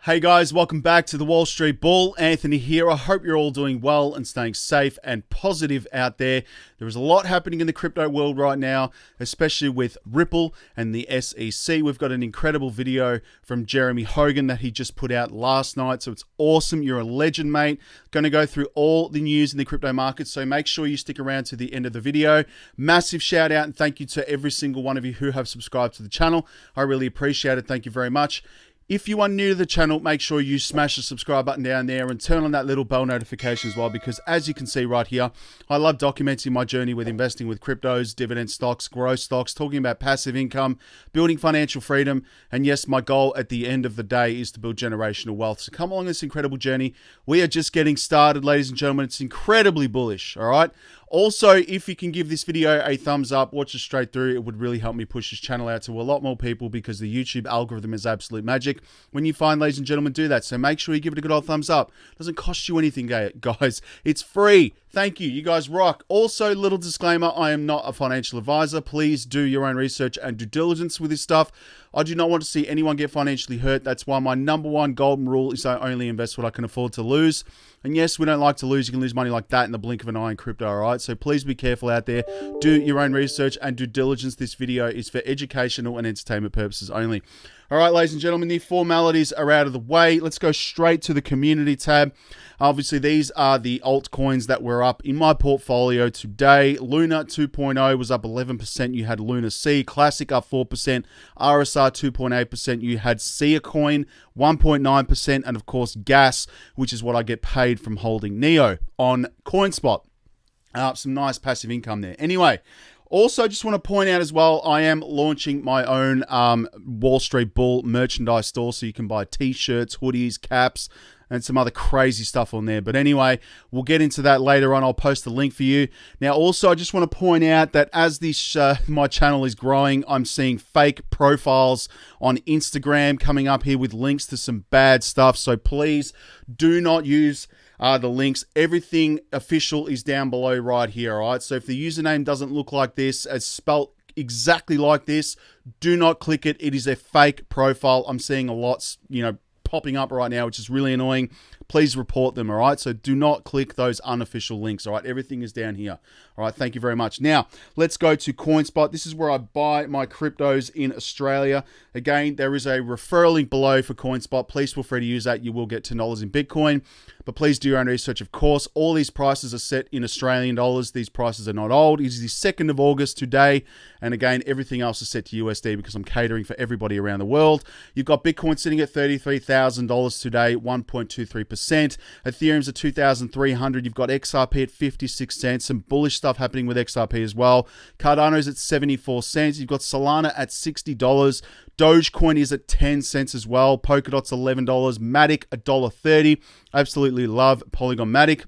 Hey guys, welcome back to the Wall Street Bull. Anthony here. I hope you're all doing well and staying safe and positive out there. There is a lot happening in the crypto world right now, especially with Ripple and the SEC. We've got an incredible video from Jeremy Hogan that he just put out last night. So it's awesome. You're a legend, mate. Going to go through all the news in the crypto market. So make sure you stick around to the end of the video. Massive shout out and thank you to every single one of you who have subscribed to the channel. I really appreciate it. Thank you very much. If you are new to the channel, make sure you smash the subscribe button down there and turn on that little bell notification as well, because as you can see right here, I love documenting my journey with investing with cryptos, dividend stocks, growth stocks, talking about passive income, building financial freedom, and yes, my goal at the end of the day is to build generational wealth. So come along this incredible journey. We are just getting started, ladies and gentlemen. It's incredibly bullish, all right? Also, if you can give this video a thumbs up, watch it straight through, it would really help me push this channel out to a lot more people because the YouTube algorithm is absolute magic. When you find, ladies and gentlemen, do that. So make sure you give it a good old thumbs up. It doesn't cost you anything, guys. It's free. Thank you. You guys rock. Also, little disclaimer, I am not a financial advisor. Please do your own research and due diligence with this stuff. I do not want to see anyone get financially hurt. That's why my #1 golden rule is I only invest what I can afford to lose. And yes, we don't like to lose. You can lose money like that in the blink of an eye in crypto, all right? So please be careful out there. Do your own research and due diligence. This video is for educational and entertainment purposes only. All right, ladies and gentlemen, the formalities are out of the way. Let's go straight to the community tab. Obviously, these are the altcoins that were up in my portfolio today. Luna 2.0 was up 11%. You had Luna C. Classic up 4%. RSR 2.8%. You had Sia Coin 1.9%. And of course, Gas, which is what I get paid from holding Neo on Coinspot. Some nice passive income there. Anyway, also, just want to point out as well, I am launching my own Wall Street Bull merchandise store, so you can buy t-shirts, hoodies, caps, and some other crazy stuff on there. But anyway, we'll get into that later on. I'll post the link for you. Now, also, I just want to point out that as this my channel is growing, I'm seeing fake profiles on Instagram coming up here with links to some bad stuff. So please do not use the links. Everything official is down below right here, all right? So if the username doesn't look like this, as spelt exactly like this, do not click it. It is a fake profile. I'm seeing a lot, popping up right now, which is really annoying. Please report them, all right? So do not click those unofficial links, all right? Everything is down here, all right? Thank you very much. Now, let's go to Coinspot. This is where I buy my cryptos in Australia. Again, there is a referral link below for Coinspot. Please feel free to use that. You will get $10 in Bitcoin, but please do your own research, of course. All these prices are set in Australian dollars. These prices are not old. It is the 2nd of August today, and again, everything else is set to USD because I'm catering for everybody around the world. You've got Bitcoin sitting at $33,000 today, 1.23%. Ethereum's at 2,300. You've got XRP at 56 cents. Some bullish stuff happening with XRP as well. Cardano's at 74 cents. You've got Solana at $60. Dogecoin is at 10 cents as well. Polkadot's $11. Matic $1.30. Absolutely love Polygon Matic.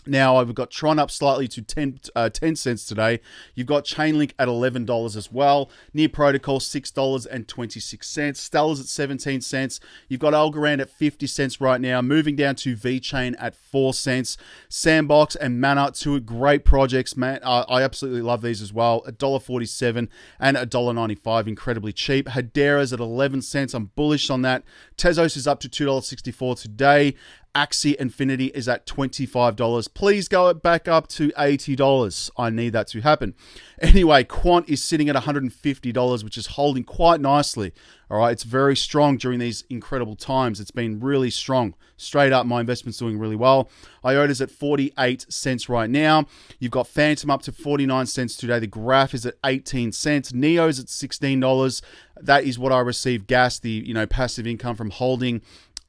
Now, I've got Tron up slightly to 10 cents today. You've got Chainlink at $11 as well. Near Protocol, $6.26. Stella's at 17 cents. You've got Algorand at 50 cents right now. Moving down to VeChain at 4 cents. Sandbox and Mana, two great projects, man. I absolutely love these as well. $1.47 and $1.95. Incredibly cheap. Hedera's at 11 cents. I'm bullish on that. Tezos is up to $2.64 today. Axie Infinity is at $25. Please go back up to $80. I need that to happen. Anyway, Quant is sitting at $150, which is holding quite nicely. All right, it's very strong during these incredible times. It's been really strong. Straight up, my investment's doing really well. IOTA's at 48 cents right now. You've got Phantom up to 49 cents today. The Graph is at 18 cents. Neo's at $16. That is what I receive gas, the passive income from holding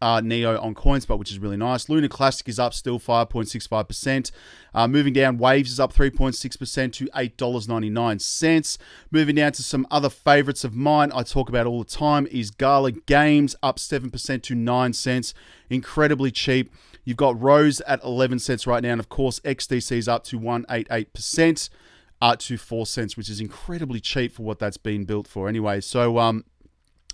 Neo on Coinspot, which is really nice. Luna Classic is up still 5.65%. Moving down, Waves is up 3.6% to $8.99. Moving down to some other favorites of mine I talk about all the time is Gala Games up 7% to 9 cents. Incredibly cheap. You've got Rose at 11 cents right now, and of course XDC is up to 188% to 4 cents, which is incredibly cheap for what that's been built for anyway. So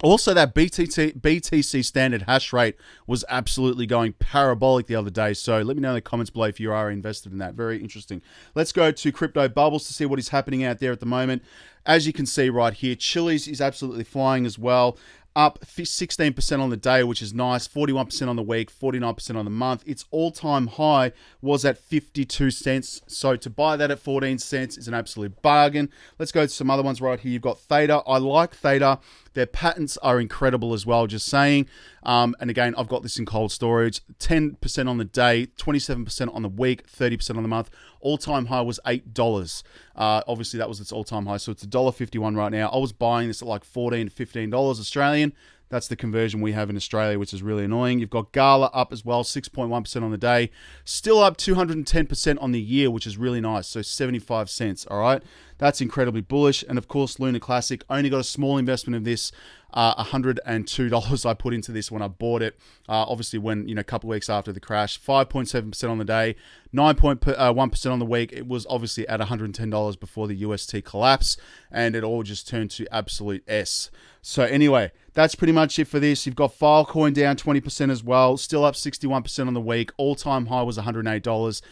also, that BTC standard hash rate was absolutely going parabolic the other day. So let me know in the comments below if you are invested in that. Very interesting. Let's go to Crypto Bubbles to see what is happening out there at the moment. As you can see right here, Chiliz is absolutely flying as well. up 16% on the day, which is nice, 41% on the week, 49% on the month. Its all-time high was at 52 cents. So to buy that at 14 cents is an absolute bargain. Let's go to some other ones right here. You've got Theta. I like Theta. Their patents are incredible as well, just saying. And again, I've got this in cold storage. 10% on the day, 27% on the week, 30% on the month. All-time high was $8. Obviously, that was its all-time high. So it's $1.51 right now. I was buying this at like $14 to $15 Australian. That's the conversion we have in Australia, which is really annoying. You've got Gala up as well, 6.1% on the day. Still up 210% on the year, which is really nice. So 75 cents, all right? That's incredibly bullish. And of course, Lunar Classic, only got a small investment of this. $102 I put into this when I bought it. Obviously, when, a couple of weeks after the crash, 5.7% on the day, 9.1% on the week. It was obviously at $110 before the UST collapse, and it all just turned to absolute S. So anyway, that's pretty much it for this. You've got Filecoin down 20% as well, still up 61% on the week. All-time high was $108, $8.65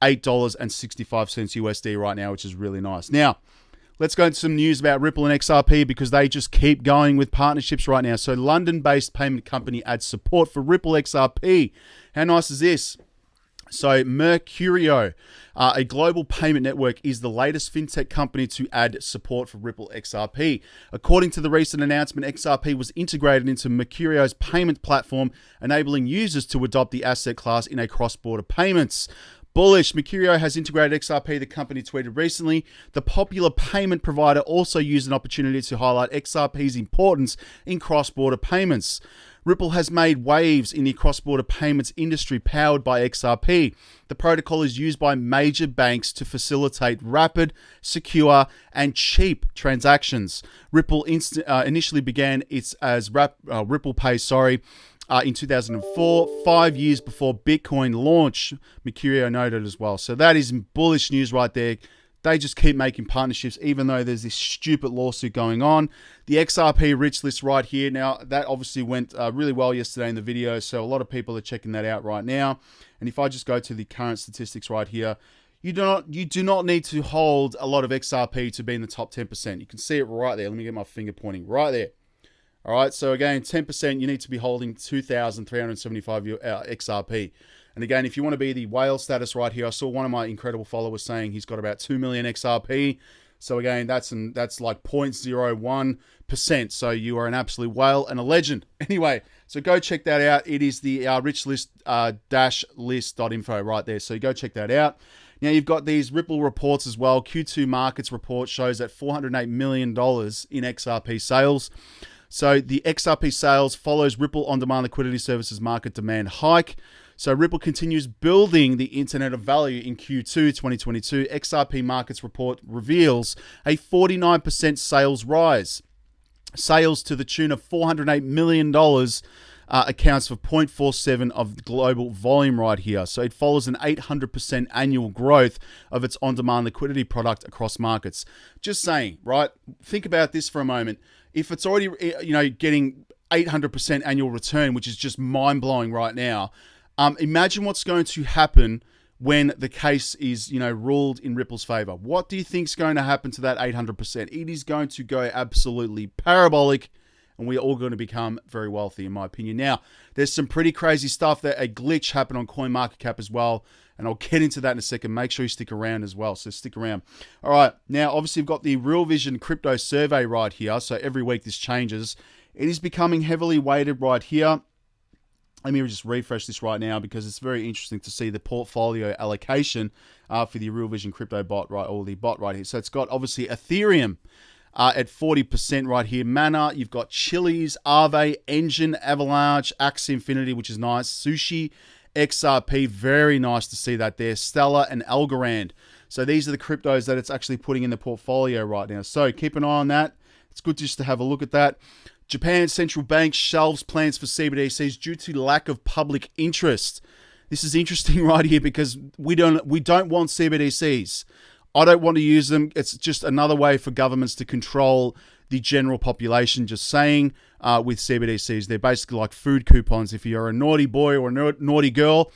USD right now, which is really nice. Now, let's go into some news about Ripple and XRP because they just keep going with partnerships right now. So London-based payment company adds support for Ripple XRP. How nice is this? So Mercurio, a global payment network, is the latest fintech company to add support for Ripple XRP. According to the recent announcement, XRP was integrated into Mercurio's payment platform, enabling users to adopt the asset class in a cross-border payments. Bullish. Mercurio has integrated XRP, the company tweeted recently. The popular payment provider also used an opportunity to highlight XRP's importance in cross-border payments. Ripple has made waves in the cross-border payments industry powered by XRP. The protocol is used by major banks to facilitate rapid, secure, and cheap transactions. Ripple initially began its as Ripple Pay, in 2004, 5 years before Bitcoin launch, Mercurio noted as well. So that is bullish news right there. They just keep making partnerships, even though there's this stupid lawsuit going on. The XRP rich list right here. Now, that obviously went really well yesterday in the video, so a lot of people are checking that out right now. And if I just go to the current statistics right here, you do not need to hold a lot of XRP to be in the top 10%. You can see it right there. Let me get my finger pointing right there. All right, so again, 10%, you need to be holding 2,375 XRP. And again, if you want to be the whale status right here, I saw one of my incredible followers saying he's got about 2 million XRP. So again, that's like 0.01%. So you are an absolute whale and a legend. Anyway, so go check that out. It is the rich list list.info right there. So go check that out. Now you've got these Ripple reports as well. Q2 markets report shows that $408 million in XRP sales. So the XRP sales follows Ripple on-demand liquidity services market demand hike. So Ripple continues building the Internet of Value in Q2 2022. XRP markets report reveals a 49% sales rise. Sales to the tune of $408 million accounts for 0.47 of the global volume right here. So it follows an 800% annual growth of its on-demand liquidity product across markets. Just saying, right? Think about this for a moment. If it's already, getting 800% annual return, which is just mind-blowing right now, imagine what's going to happen when the case is, ruled in Ripple's favor. What do you think is going to happen to that 800%? It is going to go absolutely parabolic, and we're all going to become very wealthy, in my opinion. Now, there's some pretty crazy stuff that a glitch happened on CoinMarketCap as well, and I'll get into that in a second. Make sure you stick around as well, so stick around. All right, now, obviously, we've got the Real Vision Crypto Survey right here, so every week this changes. It is becoming heavily weighted right here. Let me just refresh this right now because it's very interesting to see the portfolio allocation for the Real Vision Crypto bot, right, or the bot right here. So it's got, obviously, Ethereum at 40% right here. Mana, you've got Chiliz, Aave, Engine, Avalanche, Axie Infinity, which is nice. Sushi, XRP, very nice to see that there. Stellar and Algorand. So these are the cryptos that it's actually putting in the portfolio right now. So keep an eye on that. It's good just to have a look at that. Japan's central bank shelves plans for CBDCs due to lack of public interest. This is interesting right here because we don't want CBDCs. I don't want to use them. It's just another way for governments to control the general population. Just saying, with CBDCs, they're basically like food coupons. If you're a naughty boy or a naughty girl,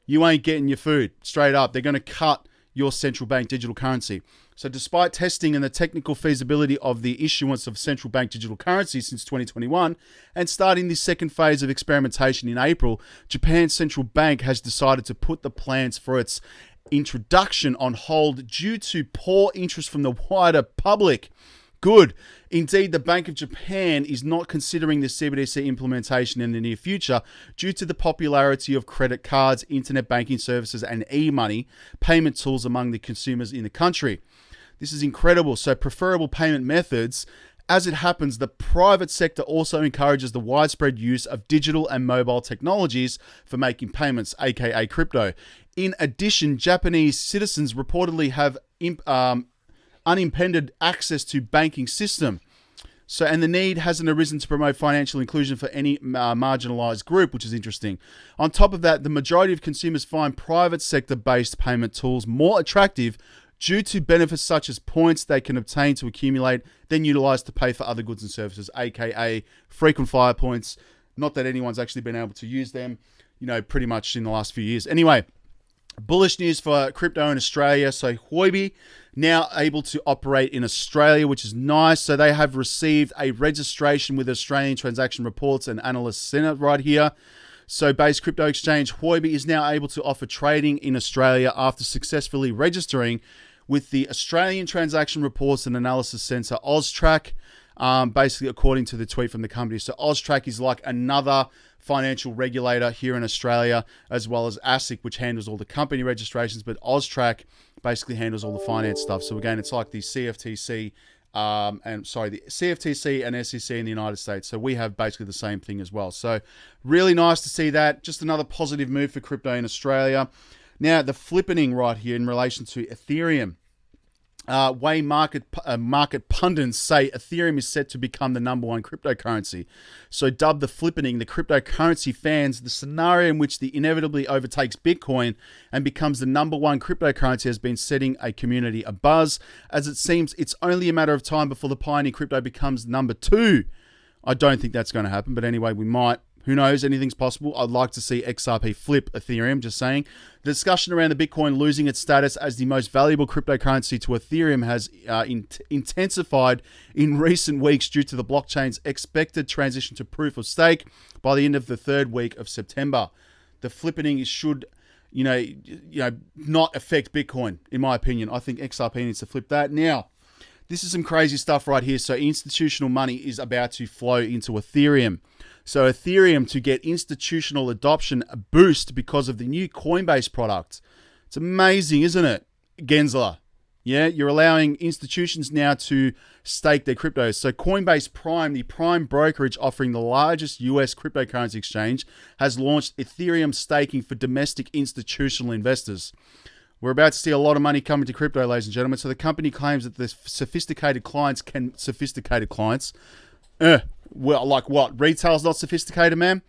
you ain't getting your food. Straight up, they're going to cut your central bank digital currency. So despite testing and the technical feasibility of the issuance of central bank digital currency since 2021 and starting this second phase of experimentation in April, Japan's central bank has decided to put the plans for its introduction on hold due to poor interest from the wider public. Good. Indeed, the Bank of Japan is not considering the CBDC implementation in the near future due to the popularity of credit cards, internet banking services, and e-money payment tools among the consumers in the country. This is incredible. So preferable payment methods. As it happens, the private sector also encourages the widespread use of digital and mobile technologies for making payments, aka crypto. In addition, Japanese citizens reportedly have unimpeded access to banking system. So, and the need hasn't arisen to promote financial inclusion for any marginalized group, which is interesting. On top of that, the majority of consumers find private sector-based payment tools more attractive due to benefits such as points they can obtain to accumulate, then utilize to pay for other goods and services, aka frequent flyer points. Not that anyone's actually been able to use them, pretty much in the last few years. Anyway, bullish news for crypto in Australia. So Huobi now able to operate in Australia, which is nice. So they have received a registration with Australian Transaction Reports and Analysts Senate right here. So Base Crypto Exchange Huobi is now able to offer trading in Australia after successfully registering with the Australian Transaction Reports and Analysis Centre, AUSTRAC, basically according to the tweet from the company. So AUSTRAC is like another financial regulator here in Australia, as well as ASIC, which handles all the company registrations, but AUSTRAC basically handles all the finance stuff. So again, it's like the CFTC, the CFTC and SEC in the United States. So we have basically the same thing as well. So really nice to see that. Just another positive move for crypto in Australia. Now, the flippening right here in relation to Ethereum. Way market pundits say Ethereum is set to become the #1 cryptocurrency. So dubbed the flippening, the cryptocurrency fans, the scenario in which the inevitably overtakes Bitcoin and becomes the #1 cryptocurrency has been setting a community abuzz, as it seems it's only a matter of time before the pioneer crypto becomes #2. I don't think that's going to happen, but anyway, we might. Who knows? Anything's possible. I'd like to see XRP flip Ethereum, just saying. The discussion around the Bitcoin losing its status as the most valuable cryptocurrency to Ethereum has intensified in recent weeks due to the blockchain's expected transition to proof of stake by the end of the third week of September. The flippening should, not affect Bitcoin, in my opinion. I think XRP needs to flip that. Now, this is some crazy stuff right here. So institutional money is about to flow into Ethereum. So Ethereum to get institutional adoption a boost because of the new Coinbase product. It's amazing, isn't it? Gensler. Yeah, you're allowing institutions now to stake their cryptos. So Coinbase Prime, the prime brokerage offering the largest US cryptocurrency exchange, has launched Ethereum staking for domestic institutional investors. We're about to see a lot of money coming to crypto, ladies and gentlemen. So the company claims that the sophisticated clients well, like what? Retail's not sophisticated, man?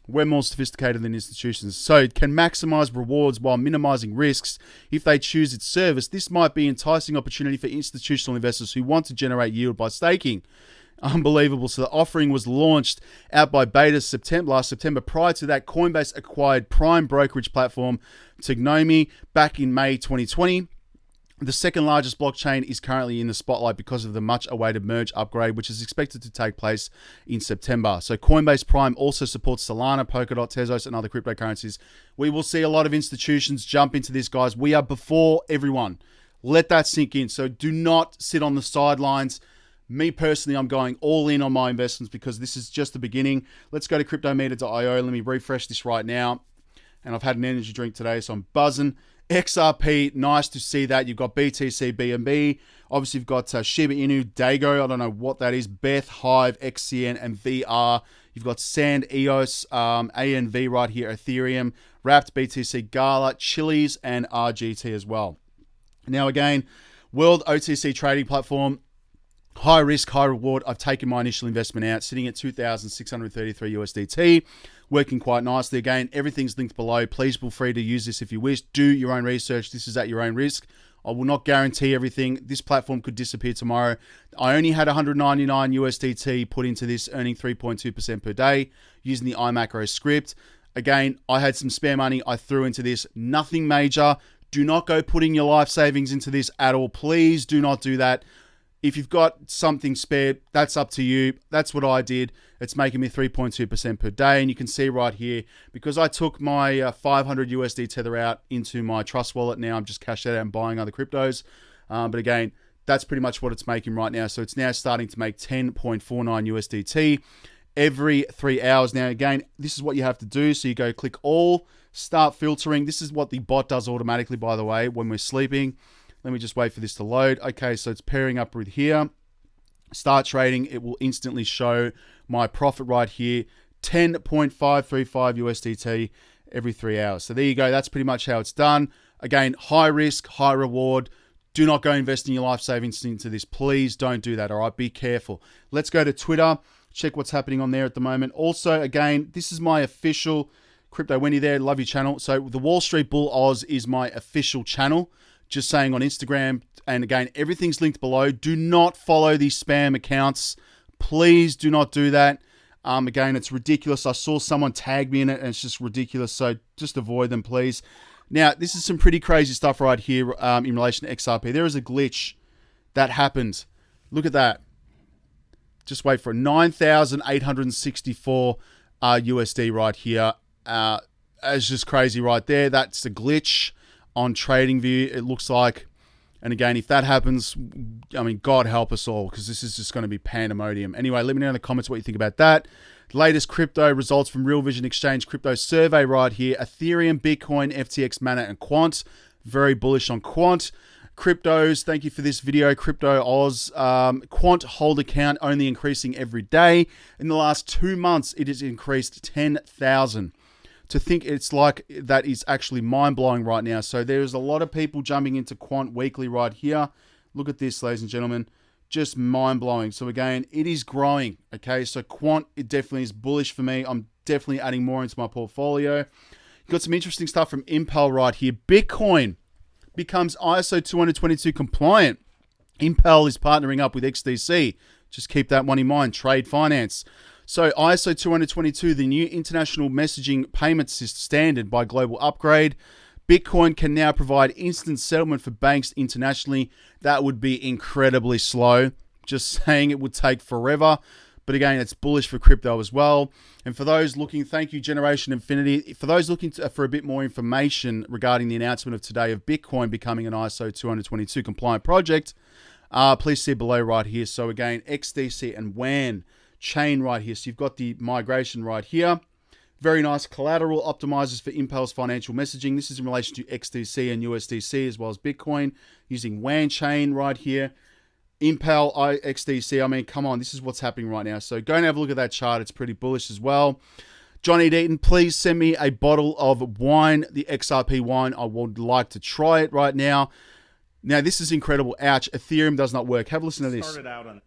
We're more sophisticated than institutions. So it can maximize rewards while minimizing risks. If they choose its service, this might be an enticing opportunity for institutional investors who want to generate yield by staking. Unbelievable. So the offering was launched out by beta last September. Prior to that, Coinbase acquired prime brokerage platform Tegnomi back in May 2020. The second largest blockchain is currently in the spotlight because of the much-awaited merge upgrade, which is expected to take place in September. So Coinbase Prime also supports Solana, Polkadot, Tezos, and other cryptocurrencies. We will see a lot of institutions jump into this, guys. We are before everyone. Let that sink in. So do not sit on the sidelines. Me personally, I'm going all in on my investments because this is just the beginning. Let's go to cryptometer.io. Let me refresh this right now. And I've had an energy drink today, so I'm buzzing. XRP, nice to see that. You've got BTC, BNB. Obviously, you've got Shiba Inu, Dago. I don't know what that is. Beth, Hive, XCN, and VR. You've got Sand, EOS, ANV right here, Ethereum, Wrapped, BTC, Gala, Chiliz, and RGT as well. Now, again, World OTC trading platform. High risk, high reward. I've taken my initial investment out, sitting at 2,633 USDT, working quite nicely. Again, everything's linked below. Please feel free to use this if you wish. Do your own research. This is at your own risk. I will not guarantee everything. This platform could disappear tomorrow. I only had 199 USDT put into this, earning 3.2% per day using the iMacro script. Again, I had some spare money I threw into this. Nothing major. Do not go putting your life savings into this at all. Please do not do that. If you've got something spare, that's up to you. That's what I did. It's making me 3.2% per day. And you can see right here, because I took my 500 USD tether out into my trust wallet. Now I'm just cashed out and buying other cryptos. But again, that's pretty much what it's making right now. So it's now starting to make 10.49 USDT every 3 hours. Now, again, this is what you have to do. So you go click all, start filtering. This is what the bot does automatically, by the way, when we're sleeping. Let me just wait for this to load. Okay, so it's pairing up with here. Start trading. It will instantly show my profit right here. 10.535 USDT every 3 hours. So there you go. That's pretty much how it's done. Again, high risk, high reward. Do not go investing your life savings into this. Please don't do that, all right? Be careful. Let's go to Twitter. Check what's happening on there at the moment. Also, again, this is my official Crypto Wendy there. Love your channel. So the Wall Street Bull Oz is my official channel. Just saying on Instagram. And again, everything's linked below. Do not follow these spam accounts. Please do not do that. Again, it's ridiculous. I saw someone tag me in it and it's just ridiculous. So just avoid them, please. Now, this is some pretty crazy stuff right here in relation to XRP. There is a glitch that happened. Look at that. Just wait for it. 9,864 USD right here. It's just crazy right there. That's a glitch on TradingView, it looks like. And again, if that happens, I mean, God help us all, because this is just going to be pandemonium. Anyway, let me know in the comments what you think about that. Latest crypto results from Real Vision Exchange crypto survey right here. Ethereum, Bitcoin, FTX, Mana, and Quant. Very bullish on Quant. Cryptos, thank you for this video. Crypto Oz. Quant hold account only increasing every day. In the last 2 months, it has increased 10,000. To think it's like that is actually mind-blowing right now. So there's a lot of people jumping into Quant weekly right here. Look at this, ladies and gentlemen. Just mind-blowing. So again, it is growing. Okay, so Quant, it definitely is bullish for me. I'm definitely adding more into my portfolio. Got some interesting stuff from Impel right here. Bitcoin becomes ISO2022 compliant. Impel is partnering up with XDC. Just keep that one in mind. Trade finance. So ISO2022, the new international messaging payment standard by global upgrade. Bitcoin can now provide instant settlement for banks internationally. That would be incredibly slow. Just saying, it would take forever. But again, it's bullish for crypto as well. And for those looking, thank you, Generation Infinity. For those looking for a bit more information regarding the announcement of today of Bitcoin becoming an ISO2022 compliant project, please see below right here. So again, XDC and WAN chain right here. So you've got the migration right here. Very nice collateral optimizers for Impel's financial messaging. This is in relation to XDC and USDC as well as Bitcoin using WAN chain right here. Impel, XDC, I mean, come on, this is what's happening right now. So go and have a look at that chart. It's pretty bullish as well. Johnny Deaton, please send me a bottle of wine, the XRP wine. I would like to try it right now. Now, this is incredible. Ouch, Ethereum does not work. Have a listen to this. Started out on,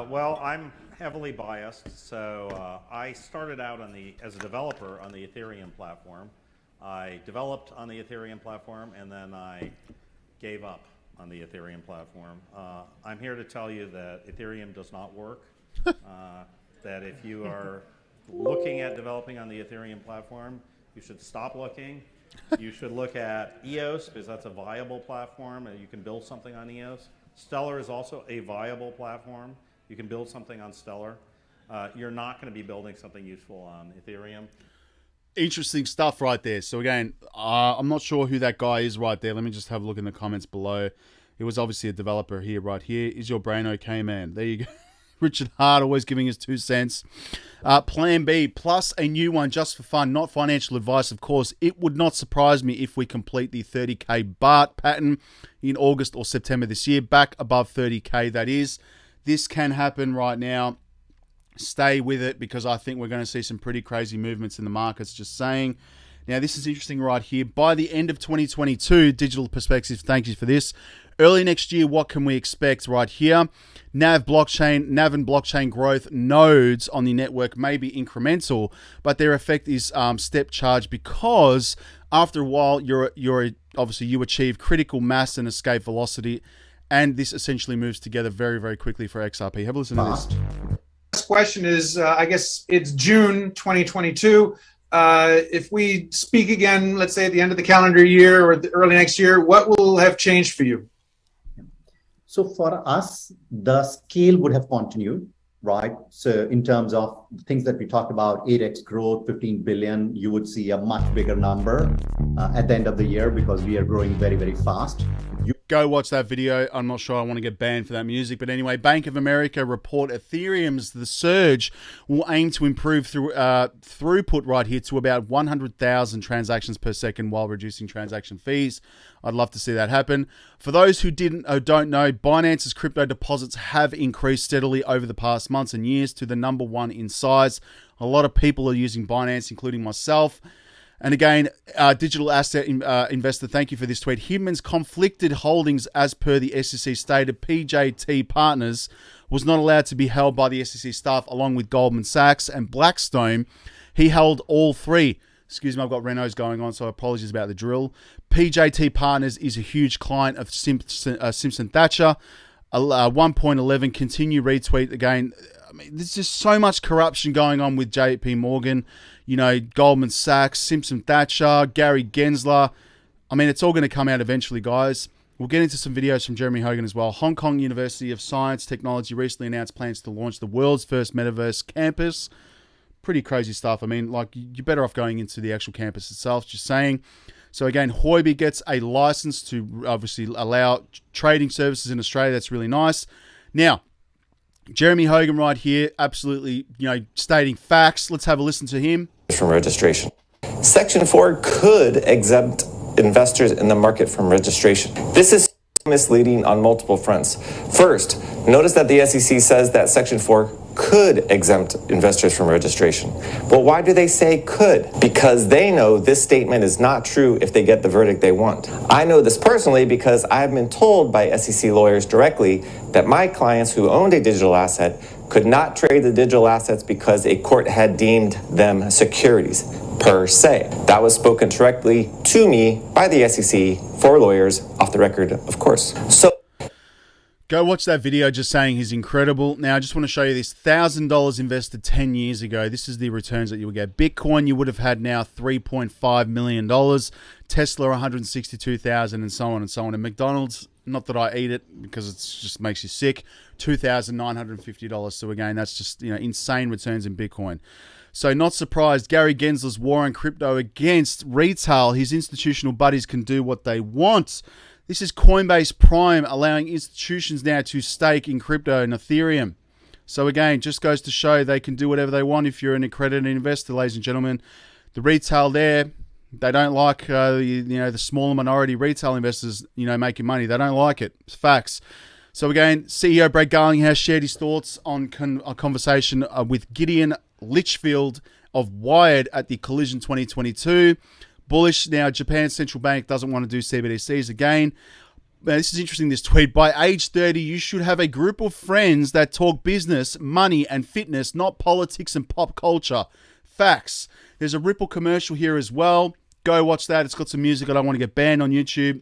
well, I'm heavily biased, so I started out as a developer on the Ethereum platform. I developed on the Ethereum platform, and then I gave up on the Ethereum platform. I'm here to tell you that Ethereum does not work, that if you are looking at developing on the Ethereum platform, you should stop looking. You should look at EOS, because that's a viable platform, and you can build something on EOS. Stellar is also a viable platform. You can build something on Stellar. You're not going to be building something useful on Ethereum. Interesting stuff right there. So again, I'm not sure who that guy is right there. Let me just have a look in the comments below. It was obviously a developer here, right here. Is your brain okay, man? There you go. Richard Hart always giving his 2 cents. Plan B, plus a new one just for fun, not financial advice, of course. It would not surprise me if we complete the 30K BART pattern in August or September this year. Back above 30K, that is. This can happen right now. Stay with it, because I think we're going to see some pretty crazy movements in the markets, just saying. Now, this is interesting right here. By the end of 2022, Digital Perspective, thank you for this. Early next year, what can we expect right here? NAV and blockchain growth nodes on the network may be incremental, but their effect is step charge, because after a while, obviously you achieve critical mass and escape velocity, and this essentially moves together very, very quickly for XRP. Have a listen to this. This question is, I guess it's June 2022. if we speak again, let's say at the end of the calendar year or the early next year, what will have changed for you? So for us, the scale would have continued, right? So in terms of things that we talked about, 8x growth, 15 billion, you would see a much bigger number at the end of the year because we are growing very, very fast. Go watch that video. I'm not sure I want to get banned for that music. But anyway, Bank of America report Ethereum's The Surge will aim to improve throughput right here to about 100,000 transactions per second while reducing transaction fees. I'd love to see that happen. For those who don't know, Binance's crypto deposits have increased steadily over the past months and years to the number one in size. A lot of people are using Binance, including myself. And again, digital asset investor, thank you for this tweet. Hidman's conflicted holdings, as per the SEC stated, PJT Partners was not allowed to be held by the SEC staff along with Goldman Sachs and Blackstone. He held all three. Excuse me, I've got Renos going on, so apologies about the drill. PJT Partners is a huge client of Simpson Thacher. 1.11, continue retweet again. I mean, there's just so much corruption going on with JP Morgan, you know, Goldman Sachs, Simpson Thacher, Gary Gensler. I mean, it's all going to come out eventually, guys. We'll get into some videos from Jeremy Hogan as well. Hong Kong University of Science Technology recently announced plans to launch the world's first metaverse campus. Pretty crazy stuff. I mean, like, you're better off going into the actual campus itself, just saying. So again, Huobi gets a license to obviously allow trading services in Australia. That's really nice. Now, Jeremy Hogan right here, absolutely, you know, stating facts. Let's have a listen to him. From registration. Section 4 could exempt investors in the market from registration. This is misleading on multiple fronts. First, notice that the SEC says that Section 4 could exempt investors from registration. Well, why do they say could? Because they know this statement is not true if they get the verdict they want. I know this personally because I've been told by SEC lawyers directly that my clients who owned a digital asset could not trade the digital assets because a court had deemed them securities per se. That was spoken directly to me by the SEC for lawyers, off the record, of course. So go watch that video just saying he's incredible. Now, I just want to show you this $1,000 invested 10 years ago. This is the returns that you would get. Bitcoin, you would have had now $3.5 million. Tesla, 162,000, and so on and so on. And McDonald's, not that I eat it because it just makes you sick, $2,950. So again, that's just, you know, insane returns in Bitcoin. So not surprised, Gary Gensler's war on crypto against retail. His institutional buddies can do what they want. This is Coinbase Prime allowing institutions now to stake in crypto and Ethereum. So again, just goes to show they can do whatever they want if you're an accredited investor, ladies and gentlemen. The retail there, they don't like the smaller minority retail investors, you know, making money. They don't like it. It's facts. So again, CEO Brett Garlinghouse shared his thoughts on a conversation with Gideon Litchfield of Wired at the Collision 2022. Bullish. Now, Japan's central bank doesn't want to do CBDCs again. Now, this is interesting, this tweet. By age 30, you should have a group of friends that talk business, money, and fitness, not politics and pop culture. Facts. There's a Ripple commercial here as well. Go watch that. It's got some music. I don't want to get banned on YouTube.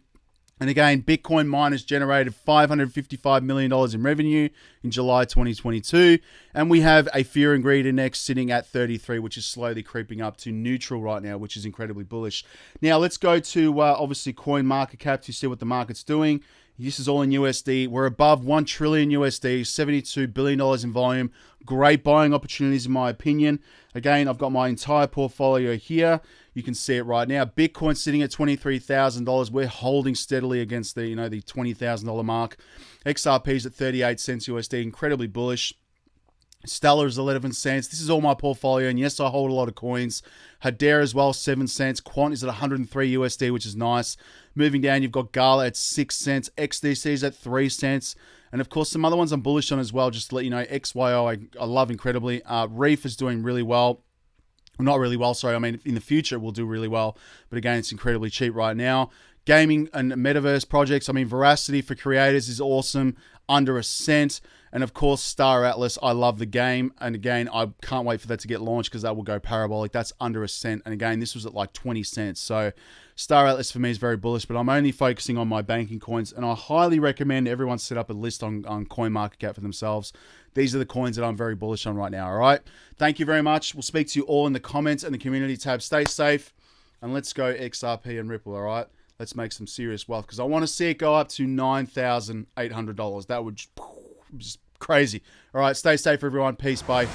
And again, Bitcoin miners generated $555 million in revenue in July 2022. And we have a fear and greed index sitting at 33, which is slowly creeping up to neutral right now, which is incredibly bullish. Now, let's go to, obviously, CoinMarketCap to see what the market's doing. This is all in USD. We're above 1 trillion USD, $72 billion in volume. Great buying opportunities, in my opinion. Again, I've got my entire portfolio here. You can see it right now. Bitcoin sitting at $23,000. We're holding steadily against the, the $20,000 mark. XRP's at 38 cents USD, incredibly bullish. Stellar is 11 cents. This is all my portfolio, and yes, I hold a lot of coins. Hedera as well, 7 cents. Quant is at 103 USD, which is nice. Moving down, you've got Gala at 6 cents. XDC's at 3 cents. And of course, some other ones I'm bullish on as well, just to let you know. XYO, I love incredibly. Reef is doing really well. Not really well, sorry. I mean, in the future, it will do really well. But again, it's incredibly cheap right now. gaming and metaverse projects. I mean, Veracity for creators is awesome, under a cent. And of course, Star Atlas, I love the game. And again, I can't wait for that to get launched because that will go parabolic. That's under a cent. And again, this was at like 20 cents. So Star Atlas for me is very bullish, but I'm only focusing on my banking coins. And I highly recommend everyone set up a list on CoinMarketCap for themselves. These are the coins that I'm very bullish on right now. All right. Thank you very much. We'll speak to you all in the comments and the community tab. Stay safe. And let's go XRP and Ripple. All right. Let's make some serious wealth because I want to see it go up to $9,800. That would just crazy. All right, stay safe, everyone. Peace. Bye.